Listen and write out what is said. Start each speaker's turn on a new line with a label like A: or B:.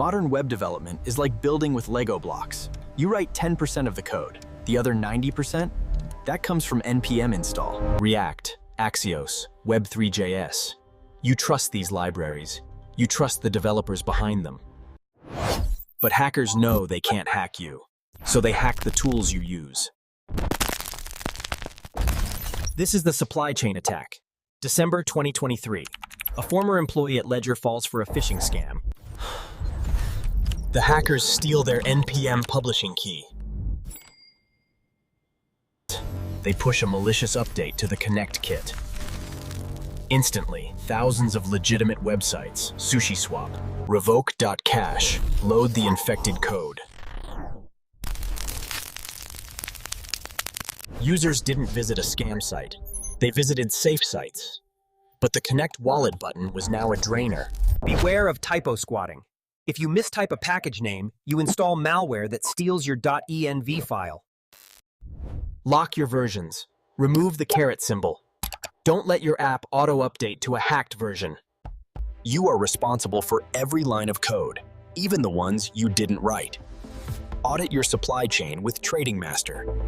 A: Modern web development is like building with Lego blocks. You write 10% of the code. The other 90%? That comes from npm install. React, Axios, Web3.js. You trust these libraries. You trust the developers behind them. But hackers know they can't hack you, so they hack the tools you use. This is the supply chain attack. December 2023. A former employee at Ledger falls for a phishing scam. The hackers steal their npm publishing key. They push a malicious update to the Connect kit. Instantly, thousands of legitimate websites, SushiSwap, revoke.cache, load the infected code. Users didn't visit a scam site. They visited safe sites. But the Connect wallet button was now a drainer.
B: Beware of typosquatting. If you mistype a package name, you install malware that steals your .env file.
A: Lock your versions. Remove the caret symbol. Don't let your app auto-update to a hacked version. You are responsible for every line of code, even the ones you didn't write. Audit your supply chain with TradingMaster.